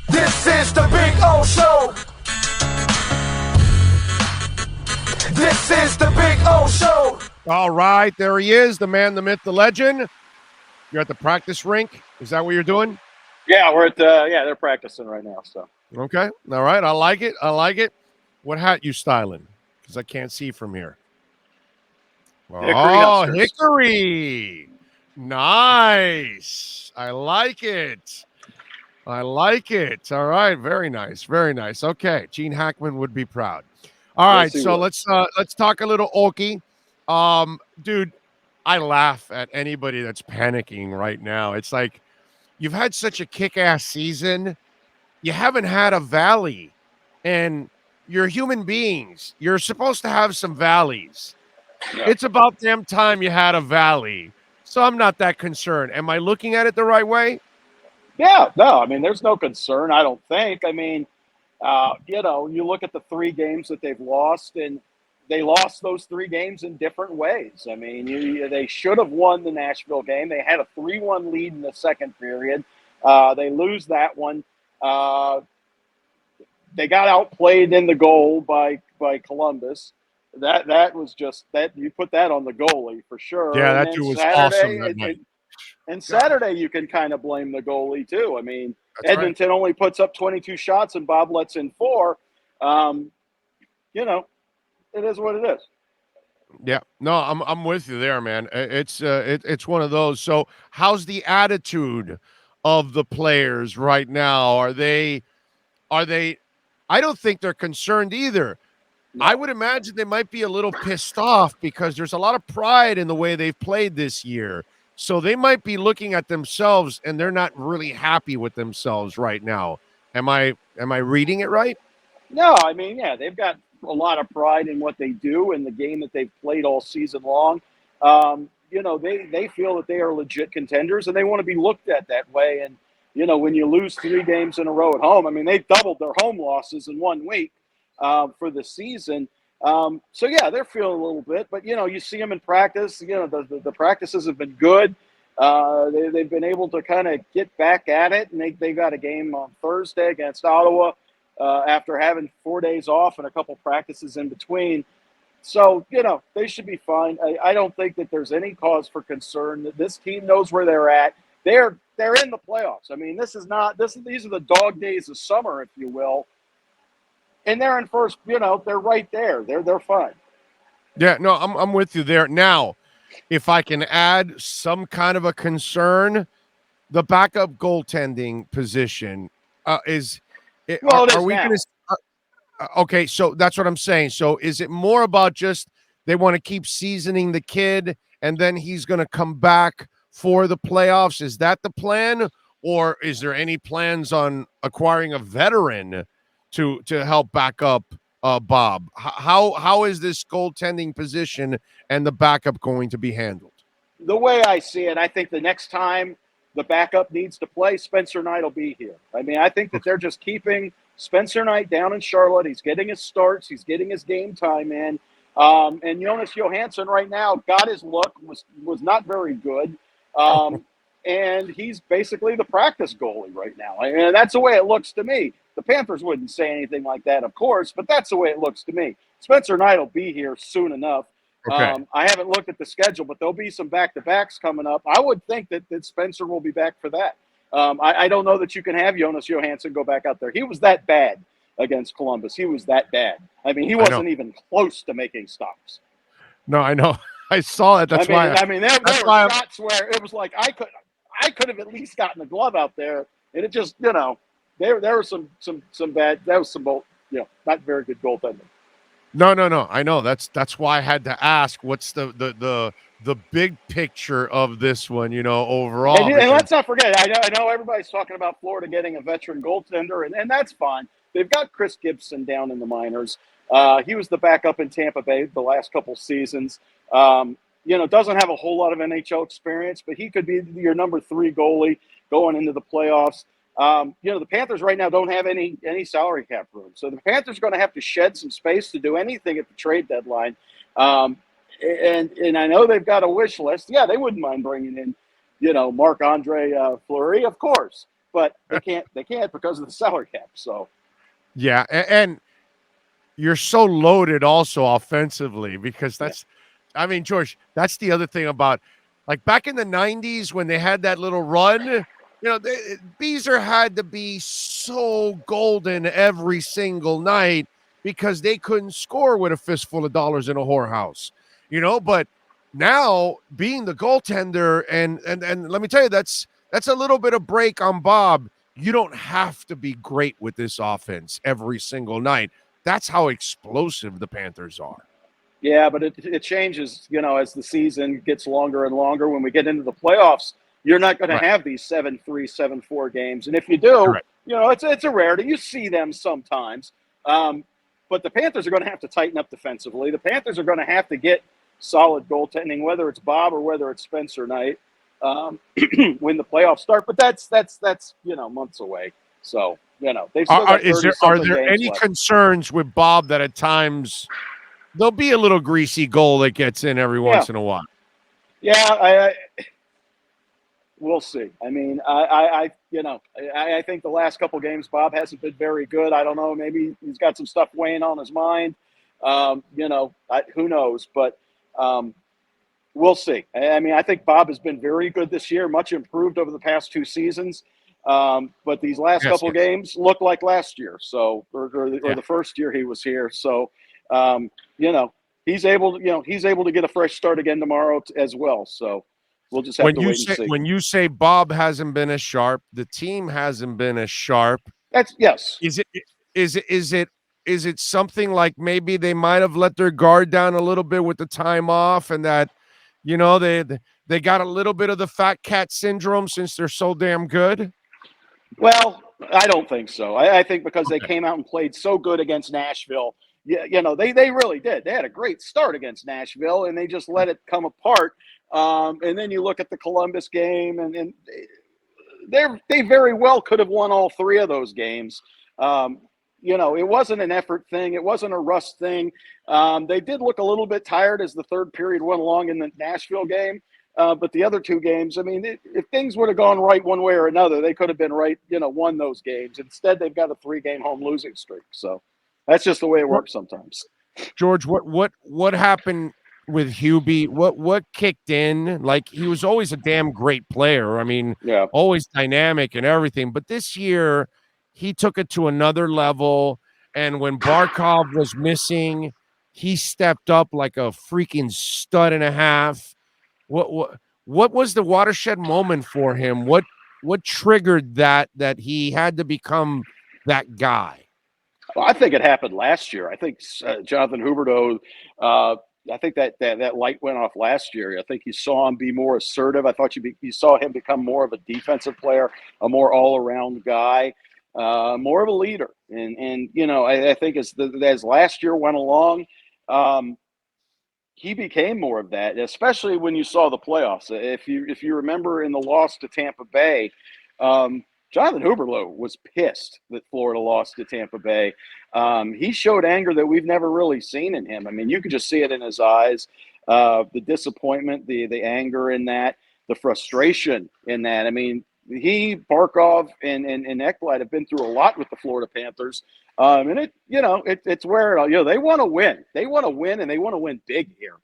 This is the Big O Show. This is the Big O Show. All right, there he is, the man, the myth, the legend. You're at the practice rink. Is that what you're doing? Yeah, we're at they're practicing right now. So okay, all right, I like it. What hat you styling? Because I can't see from here. Hickory Hickory. Nice. I like it. All right, very nice. Okay, Gene Hackman would be proud. All right, so let's talk a little Okie. Dude, I laugh at anybody that's panicking right now. It's like you've had such a kick-ass season. You haven't had a valley, and you're human beings. You're supposed to have some valleys. Yeah. It's about damn time you had a valley. So I'm not that concerned. Am I looking at it the right way? Yeah, no, I mean, there's no concern, I don't think. I mean, you look at the 3 games that they've lost, and they lost those 3 games in different ways. I mean, they should have won the Nashville game. They had a 3-1 lead in the second period. They lose that one. They got outplayed in the goal by Columbus. That was just that you put that on the goalie for sure. Yeah, that dude was awesome that night. And Saturday you can kind of blame the goalie too. I mean, that's Edmonton only puts up 22 shots and Bob lets in 4. It is what it is. Yeah, no, I'm with you there, man. It's one of those. So, how's the attitude of the players right now? Are they? I don't think they're concerned either. No. I would imagine they might be a little pissed off because there's a lot of pride in the way they've played this year. So they might be looking at themselves and they're not really happy with themselves right now. Am I reading it right? No, I mean, yeah, they've got a lot of pride in what they do in the game that they've played all season long. They feel that they are legit contenders and they want to be looked at that way. And, when you lose 3 games in a row at home, I mean, they've doubled their home losses in 1 week for the season. So, yeah, they're feeling a little bit. But, you see them in practice. The practices have been good. They've been able to kind of get back at it. And they got a game on Thursday against Ottawa after having 4 days off and a couple practices in between. So, they should be fine. I don't think that there's any cause for concern. This team knows where they're at. They're in the playoffs. I mean, these are the dog days of summer, if you will. And they're in first, they're right there. They're fine. Yeah, no, I'm with you there. Now, if I can add some kind of a concern, the backup goaltending position are we going to? Okay, so that's what I'm saying. So is it more about just they want to keep seasoning the kid, and then he's going to come back for the playoffs? Is that the plan, or is there any plans on acquiring a veteran to help back up Bob? How is this goaltending position and the backup going to be handled? The way I see it, I think the next time the backup needs to play, Spencer Knight will be here. I mean, I think that they're just keeping Spencer Knight down in Charlotte. He's getting his starts. He's getting his game time in. And Jonas Johansson right now got his look, was not very good. And he's basically the practice goalie right now. And that's the way it looks to me. The Panthers wouldn't say anything like that, of course, but that's the way it looks to me. Spencer Knight will be here soon enough. Okay. I haven't looked at the schedule, but there'll be some back-to-backs coming up. I would think that Spencer will be back for that. I don't know that you can have Jonas Johansson go back out there. He was that bad against Columbus. He was that bad. I mean, he wasn't even close to making stops. No, I know. I saw it. There were shots where it was like I could have at least gotten a glove out there, and it just, there was some bad. That was some, not very good goaltending. No. I know. That's why I had to ask. What's the big picture of this one? Overall. And let's not forget. I know everybody's talking about Florida getting a veteran goaltender, and that's fine. They've got Chris Gibson down in the minors. He was the backup in Tampa Bay the last couple seasons. Doesn't have a whole lot of NHL experience, but he could be your number 3 goalie going into the playoffs. The Panthers right now don't have any salary cap room. So the Panthers are going to have to shed some space to do anything at the trade deadline. And I know they've got a wish list. Yeah, they wouldn't mind bringing in, Marc-Andre Fleury, of course. but they can't because of the salary cap. So yeah, and you're so loaded also offensively because I mean, George, that's the other thing about like back in the 90s when they had that little run, Beezer had to be so golden every single night because they couldn't score with a fistful of dollars in a whorehouse, but now being the goaltender and let me tell you, that's a little bit of break on Bob. You don't have to be great with this offense every single night. That's how explosive the Panthers are. yeah, but it changes, as the season gets longer and longer. When we get into the playoffs, you're not going to have these 7-3, 7-4 games. And if you do, it's a rarity. You see them sometimes. But the Panthers are going to have to tighten up defensively. The Panthers are going to have to get solid goaltending, whether it's Bob or whether it's Spencer Knight, when the playoffs start. But that's months away. So, they've still got 30-something are there games any left. concerns with Bob that at times there'll be a little greasy goal that gets in every once in a while? Yeah, we'll see. I mean, I think the last couple games Bob hasn't been very good. I don't know. Maybe he's got some stuff weighing on his mind. Who knows? But we'll see. I mean, I think Bob has been very good this year, much improved over the past 2 seasons. But these last couple games look like last year. So, or the first year he was here. So, he's able to get a fresh start again tomorrow as well. So we'll just have to wait and see. When you say Bob hasn't been as sharp, the team hasn't been as sharp. That's yes. Is it something like maybe they might have let their guard down a little bit with the time off and that, they got a little bit of the fat cat syndrome since they're so damn good? Well, I don't think so. I think because they came out and played so good against Nashville. They really did. They had a great start against Nashville, and they just let it come apart. And then you look at the Columbus game, and they very well could have won all 3 of those games. It wasn't an effort thing. It wasn't a rust thing. They did look a little bit tired as the third period went along in the Nashville game. But the other 2 games, I mean, if things would have gone right one way or another, they could have been right, won those games. Instead, they've got a 3-game home losing streak. So that's just the way it works sometimes. George, what happened with Hubie? What kicked in? Like, he was always a damn great player. I mean, always dynamic and everything. But this year, he took it to another level. And when Barkov was missing, he stepped up like a freaking stud and a half. What was the watershed moment for him? What triggered that he had to become that guy? Well, I think it happened last year. I think Jonathan Huberdeau, I think that light went off last year. I think you saw him be more assertive. I thought you saw him become more of a defensive player, a more all-around guy, more of a leader. And I think as last year went along, he became more of that, especially when you saw the playoffs. If you remember in the loss to Tampa Bay, Jonathan Huberdeau was pissed that Florida lost to Tampa Bay. He showed anger that we've never really seen in him. I mean, you could just see it in his eyes, the disappointment, the anger in that, the frustration in that. I mean, Barkov, and Ekblad have been through a lot with the Florida Panthers. And it's where they want to win. They want to win, and they want to win big here.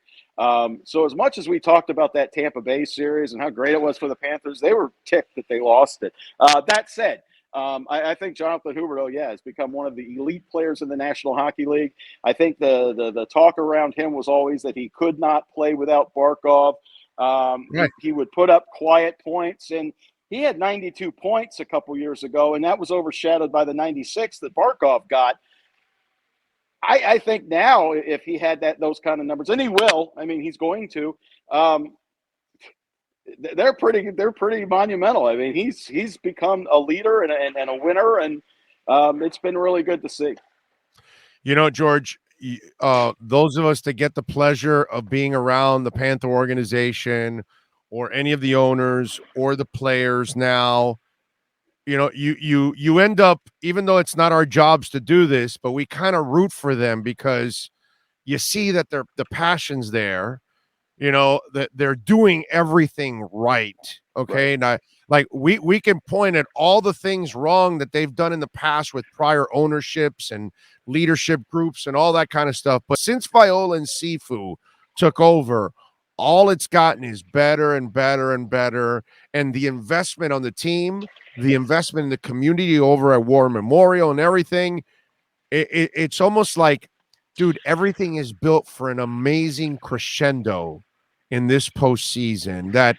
So as much as we talked about that Tampa Bay series and how great it was for the Panthers, they were ticked that they lost it. That said, I think Jonathan Huberdeau, has become one of the elite players in the National Hockey League. I think the talk around him was always that he could not play without Barkov. Right. He would put up quiet points, and he had 92 points a couple years ago, and that was overshadowed by the 96 that Barkov got. I think now if he had those kind of numbers, and he will, I mean, he's going to, they're pretty monumental. I mean, he's become a leader and a winner, and it's been really good to see. George, those of us that get the pleasure of being around the Panther organization or any of the owners or the players now, you end up, even though it's not our jobs to do this, but we kind of root for them because you see that the passion's there, that they're doing everything right. Okay. Right. Like we can point at all the things wrong that they've done in the past with prior ownerships and leadership groups and all that kind of stuff. But since Viola and Sifu took over, all it's gotten is better and better and better. And the investment on the team, the investment in the community over at War Memorial and everything, it's almost like, dude, everything is built for an amazing crescendo in this postseason. That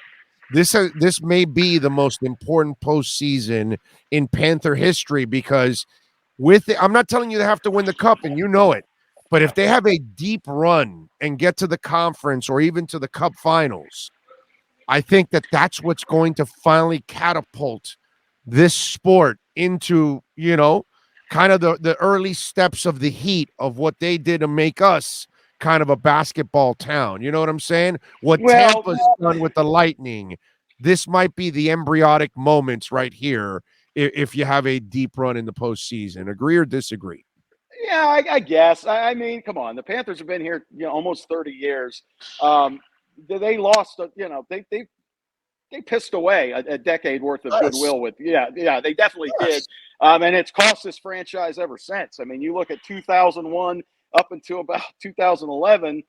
this may be the most important postseason in Panther history, because with it, I'm not telling you they have to win the cup, and you know it. But if they have a deep run and get to the conference or even to the cup finals, I think that that's what's going to finally catapult this sport into, kind of the early steps of the heat of what they did to make us kind of a basketball town. You know what I'm saying? What Tampa's done with the Lightning, this might be the embryonic moments right here if you have a deep run in the postseason. Agree or disagree? Yeah, I guess. I mean, come on. The Panthers have been here, almost 30 years. They lost, they pissed away a decade worth of goodwill with, they definitely did. And it's cost this franchise ever since. I mean, you look at 2001 up until about 2011,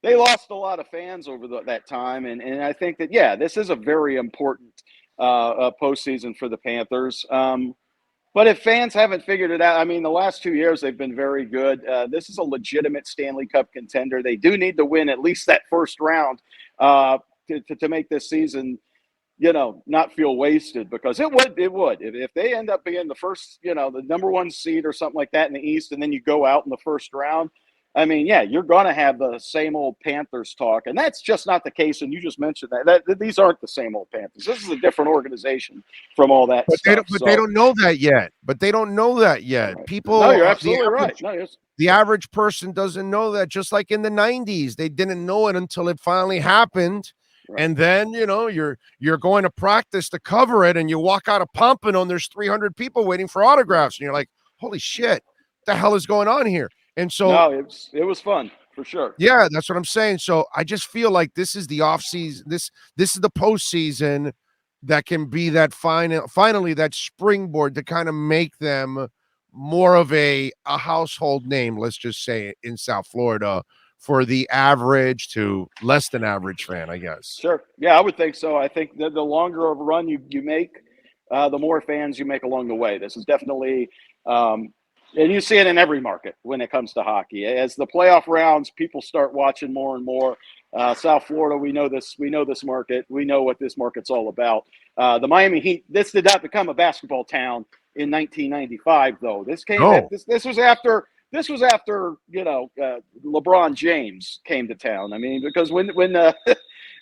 they lost a lot of fans over that time. And I think that, this is a very important postseason for the Panthers. But if fans haven't figured it out, I mean, the last 2 years they've been very good. This is a legitimate Stanley Cup contender. They do need to win at least that first round to make this season, not feel wasted, because it would. If they end up being the first, the number one seed or something like that in the East, and then you go out in the first round, I mean, you're going to have the same old Panthers talk, and that's just not the case. And you just mentioned that these aren't the same old Panthers. This is a different organization from all that stuff. They don't know that yet. Right. People, no, you're absolutely right. No, the average person doesn't know that. Just like in the 90s, they didn't know it until it finally happened. Right. And then, you're going to practice to cover it, and you walk out of Pompano, and there's 300 people waiting for autographs. And you're like, holy shit, what the hell is going on here? And so it was fun for sure. Yeah, that's what I'm saying. So I just feel like this is the off season. This is the postseason that can be that finally that springboard to kind of make them more of a household name, let's just say, in South Florida for the average to less than average fan, I guess. Sure. Yeah, I would think so. I think the longer of a run you make, the more fans you make along the way. This is definitely and you see it in every market when it comes to hockey. As the playoff rounds, people start watching more and more. South Florida, we know this market. We know what this market's all about. The Miami Heat, this did not become a basketball town in 1995, though. This was after LeBron James came to town. I mean, because when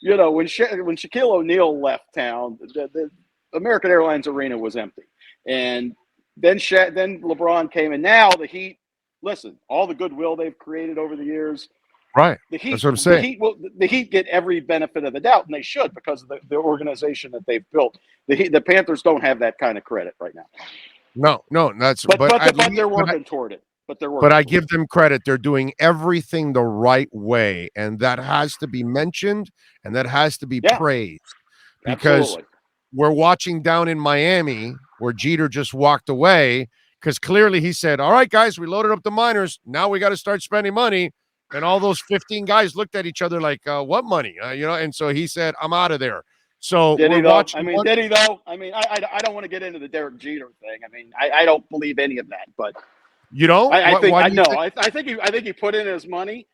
Shaquille O'Neal left town, the American Airlines Arena was empty, and then LeBron came, and now the Heat. Listen, all the goodwill they've created over the years. Right. The Heat, that's what I'm saying. The Heat get every benefit of the doubt, and they should, because of the organization that they've built. The Panthers don't have that kind of credit right now. No, but they're working toward it. But I give them credit. They're doing everything the right way, and that has to be mentioned, and that has to be praised, because absolutely. We're watching down in Miami where Jeter just walked away, because clearly he said, all right, guys, we loaded up the minors. Now we got to start spending money. And all those 15 guys looked at each other like, what money? And so he said, I'm out of there. So did he though? Did he though? I mean, I don't want to get into the Derek Jeter thing. I mean, I don't believe any of that, but I think he put in his money,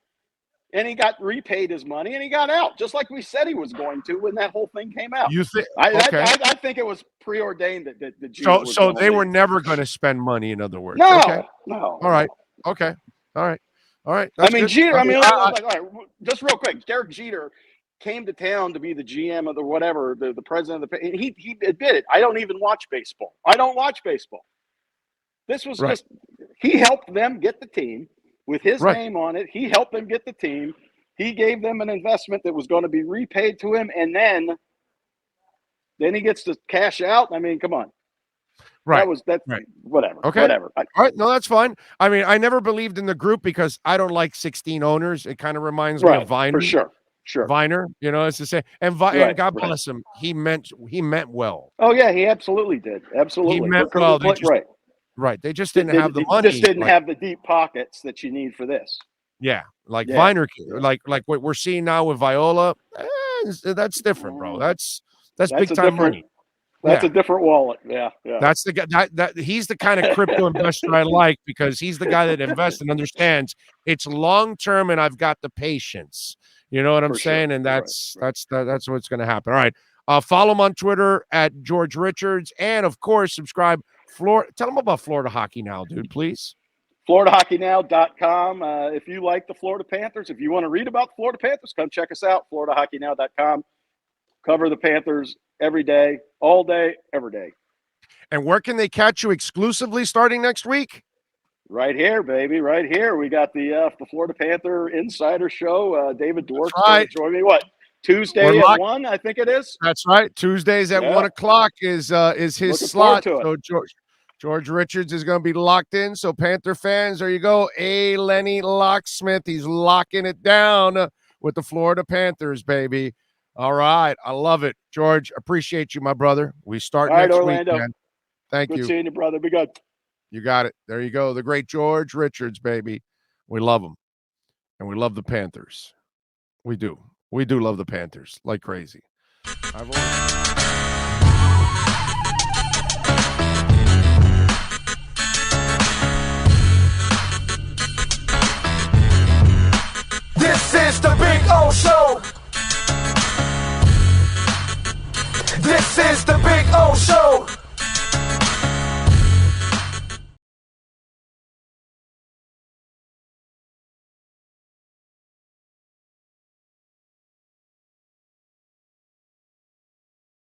and he got repaid his money, and he got out, just like we said he was going to when that whole thing came out. You think? I think it was preordained that Jeter so they were never going to spend money. In other words, no. All right, okay, all right. I mean, good. Jeter. All right, just real quick, Derek Jeter came to town to be the GM of the whatever, the president of the. He admitted, I don't even watch baseball. I don't watch baseball. This was just he helped them get the team with his name on it. He helped them get the team. He gave them an investment that was going to be repaid to him, and then he gets to cash out. I mean, come on. Right. Whatever. Okay. Whatever. All right. No, that's fine. I mean, I never believed in the group because I don't like 16 owners. It kind of reminds me of Vine. For sure. Sure. Viner, it's the same. And Right, God right. bless him. He meant well. Oh yeah, he absolutely did. He Absolutely. meant well. They just right. right. They just They, didn't they, have the they just money. didn't have the deep pockets that you need for this. Yeah, like Yeah. Viner, like what we're seeing now with Viola. That's different, bro. That's big a time different. money. That's Yeah. a different wallet. Yeah, yeah. That's the guy that he's the kind of crypto investor I like, because he's the guy that invests and understands it's long term, and I've got the patience. You know what I'm For sure. saying? And Right, that's what's going to happen. All right. Follow him on Twitter at George Richards, and of course subscribe. Tell them about Florida Hockey Now, dude, please. FloridaHockeyNow.com. If you like the Florida Panthers, if you want to read about the Florida Panthers, come check us out. FloridaHockeyNow.com. Cover the Panthers every day, all day, every day. And where can they catch you exclusively starting next week? Right here, baby. Right here. We got the Florida Panther Insider Show. David Dork's right. going to join me. What? Tuesday at 1, I think it is. That's right. Tuesdays at 1 o'clock is his Looking slot. forward to it. So George Richards is going to be locked in. So Panther fans, there you go. Lenny Locksmith. He's locking it down with the Florida Panthers, baby. All right. I love it. George, appreciate you, my brother. We start All right, next Orlando. week, man. Thank you. Good seeing you, brother. Be good. You got it. There you go. The great George Richards, baby. We love him. And we love the Panthers. We do. We do love the Panthers like crazy. I've always